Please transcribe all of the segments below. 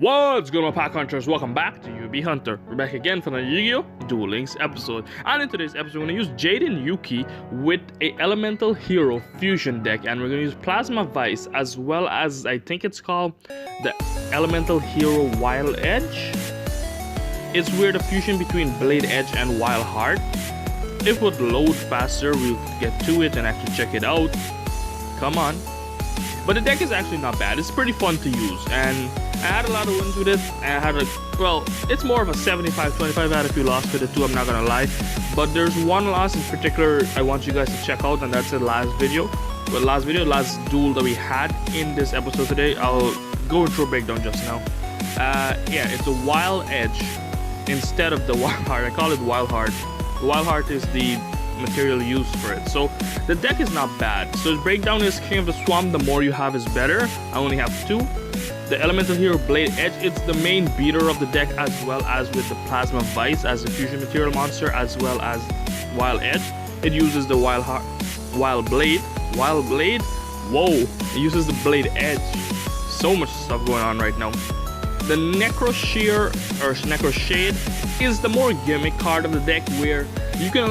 What's going on, pack hunters? Welcome back to UB Hunter. We're back again for another Yu-Gi-Oh! Duel Links episode. And in today's episode, we're going to use Jaden Yuki with a Elemental Hero fusion deck. And we're going to use Plasma Vice as well as, I think it's called the Elemental Hero WildEdge. It's weird, a fusion between Bladedge and Wild Heart. If it would load faster, we'll get to it and actually check it out. Come on. But the deck is actually not bad. It's pretty fun to use, and I had a lot of wins with it. And I had it's more of a 75-25. I had a few losses with it too, I'm not gonna lie. But there's one loss in particular I want you guys to check out, and that's the last last duel that we had in this episode today. I'll go into a breakdown just now. Yeah, it's a WildEdge instead of the Wild Heart. I call it Wild Heart. The Wild Heart is the material used for it, so the deck is not bad. So the breakdown is King of the Swamp, the more you have is better. I only have two. The Elemental Hero Bladedge, it's the main beater of the deck, as well as with the Plasma Vice as a fusion material monster, as well as WildEdge. It uses the Wild Blade. Whoa, it uses the Bladedge. So much stuff going on right now. The Necro Shade is the more gimmick card of the deck, where you can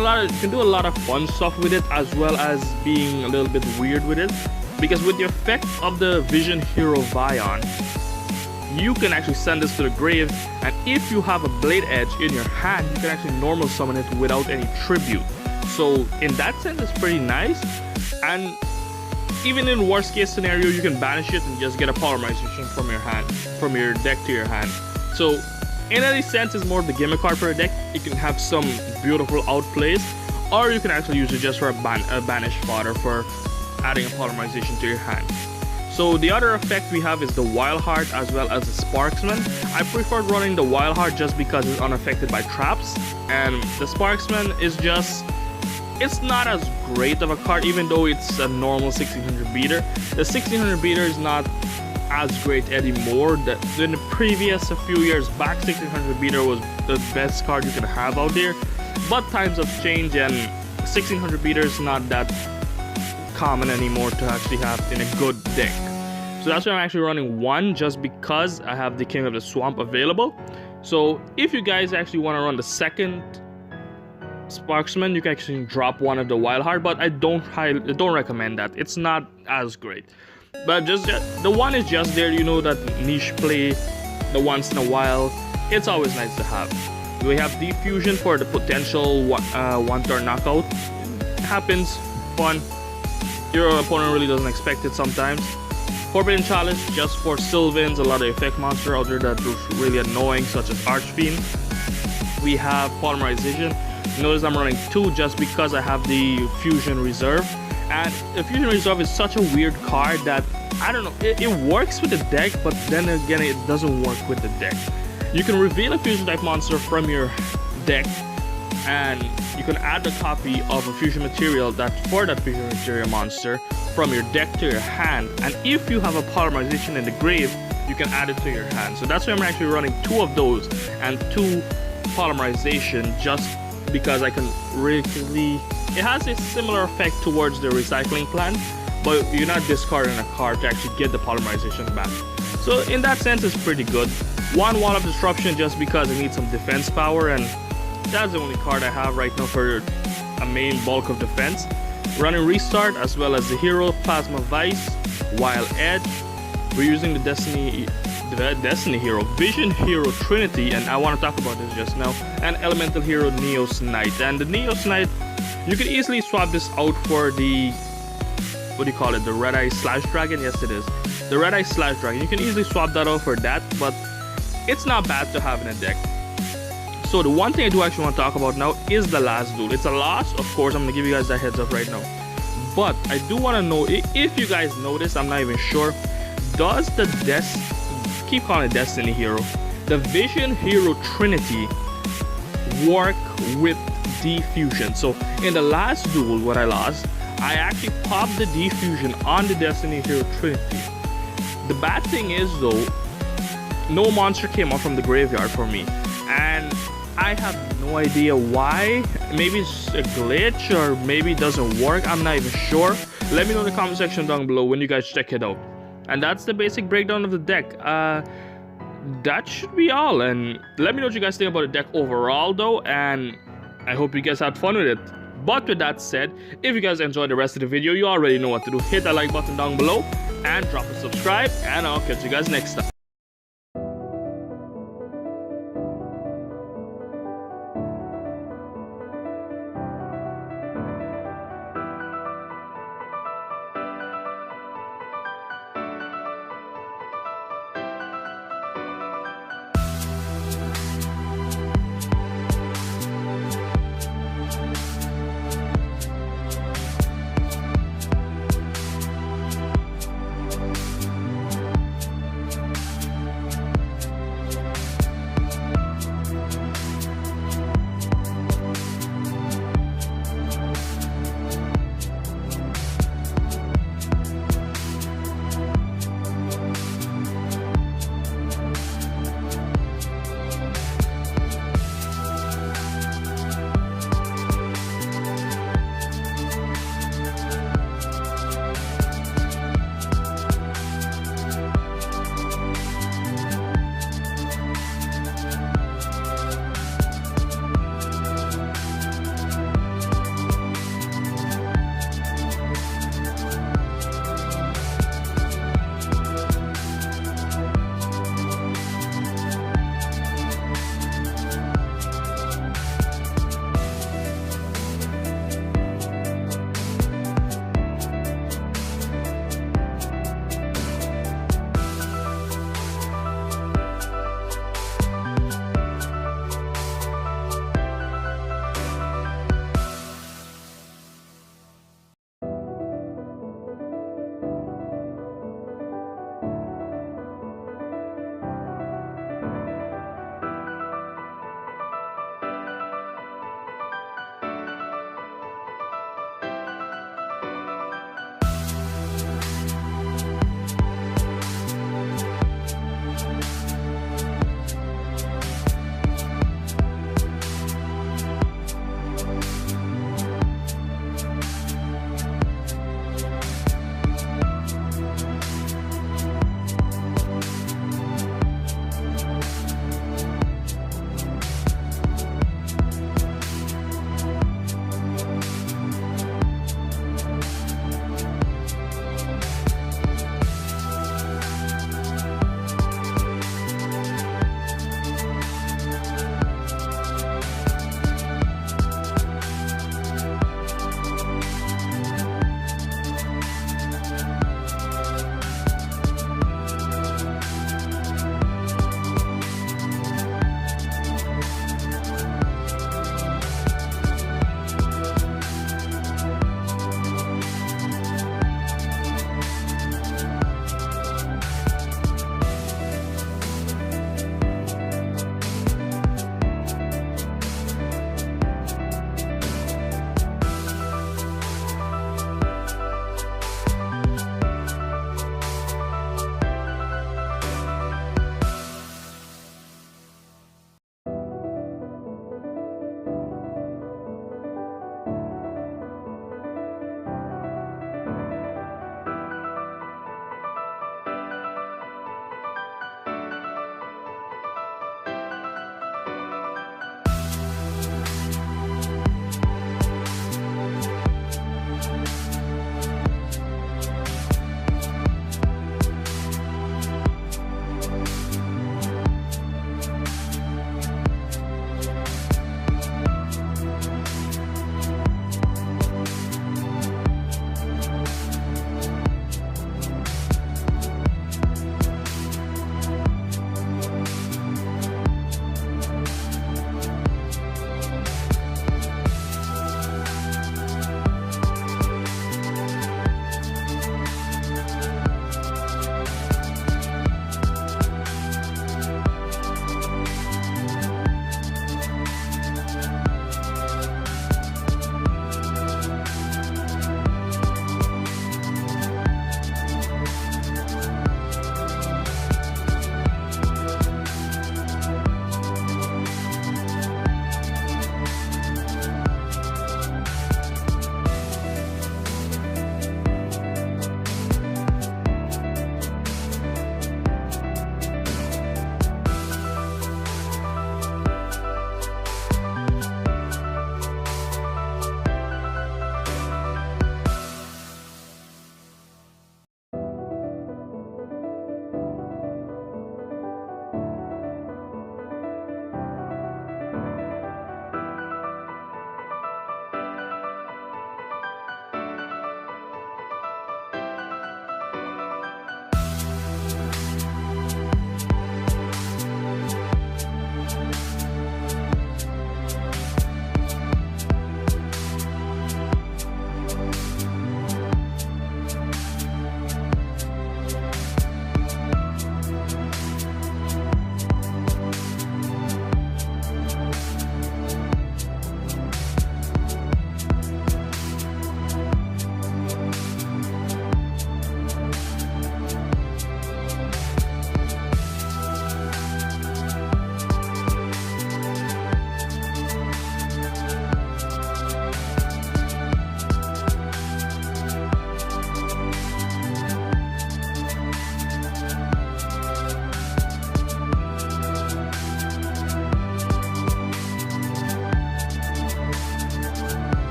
do a lot of fun stuff with it, as well as being a little bit weird with it. Because with the effect of the Vision Hero Vion, you can actually send this to the grave, and if you have a Bladedge in your hand, you can actually normal summon it without any tribute. So in that sense, it's pretty nice. And even in worst case scenario, you can banish it and just get a polymerization from your hand, from your deck to your hand. So in any sense, it's more of the gimmick card for a deck. You can have some beautiful outplays, or you can actually use it just for a banish fodder for adding a polymerization to your hand. So the other effect we have is the Wild Heart as well as the Sparksman. I preferred running the Wild Heart just because it's unaffected by traps, and the Sparksman is just, it's not as great of a card, even though it's a normal 1600 beater. The 1600 beater is not as great anymore. In the previous, a few years back, 1600 beater was the best card you can have out there. But times have changed, and 1600 beater is not that common anymore to actually have in a good deck. So that's why I'm actually running one, just because I have the King of the Swamp available. So if you guys actually want to run the second Sparksman, you can actually drop one of the Wild Heart, but I don't recommend that. It's not as great. But just the one is just there, you know, that niche play, the once in a while. It's always nice to have. We have Diffusion for the potential one-turn knockout. It happens, fun. Your opponent really doesn't expect it sometimes. Forbidden Challenge just for Sylvans, a lot of effect monster out there that was really annoying, such as Archfiend. We have Polymerization. Notice I'm running two just because I have the Fusion Reserve. And the Fusion Reserve is such a weird card that, I don't know, it works with the deck, but then again, it doesn't work with the deck. You can reveal a Fusion type monster from your deck, and you can add a copy of a Fusion Material for that Fusion Material monster from your deck to your hand. And if you have a Polymerization in the grave, you can add it to your hand. So that's why I'm actually running two of those and two Polymerization, just because I can really, it has a similar effect towards the recycling plan, but you're not discarding a card to actually get the polymerization back. So in that sense, it's pretty good. One Wall of Disruption just because I need some defense power, and that's the only card I have right now for a main bulk of defense. Running Restart as well as the Hero Plasma Vice, WildEdge. We're using the Destiny Hero, Vision Hero Trinity, and I want to talk about this just now, and Elemental Hero Neos Knight. And the Neos Knight, you can easily swap this out for the, what do you call it, the Red Eye Slash Dragon? Yes, it is. The Red Eye Slash Dragon. You can easily swap that out for that, but it's not bad to have in a deck. So the one thing I do actually want to talk about now is the last duel. It's a loss, of course. I'm going to give you guys that heads up right now. But I do want to know, if you guys notice, I'm not even sure, does the keep calling it Destiny Hero, the Vision Hero Trinity work with Diffusion? So in the last duel, what I lost, I actually popped the Diffusion on the Destiny Hero Trinity. The bad thing is though, no monster came up from the graveyard for me, and I have no idea why. Maybe it's a glitch, or maybe it doesn't work. I'm not even sure. Let me know in the comment section down below when you guys check it out. And that's the basic breakdown of the deck. that should be all. And let me know what you guys think about the deck overall though, and I hope you guys had fun with it. But with that said, if you guys enjoyed the rest of the video, you already know what to do. Hit that like button down below and drop a subscribe, and I'll catch you guys next time.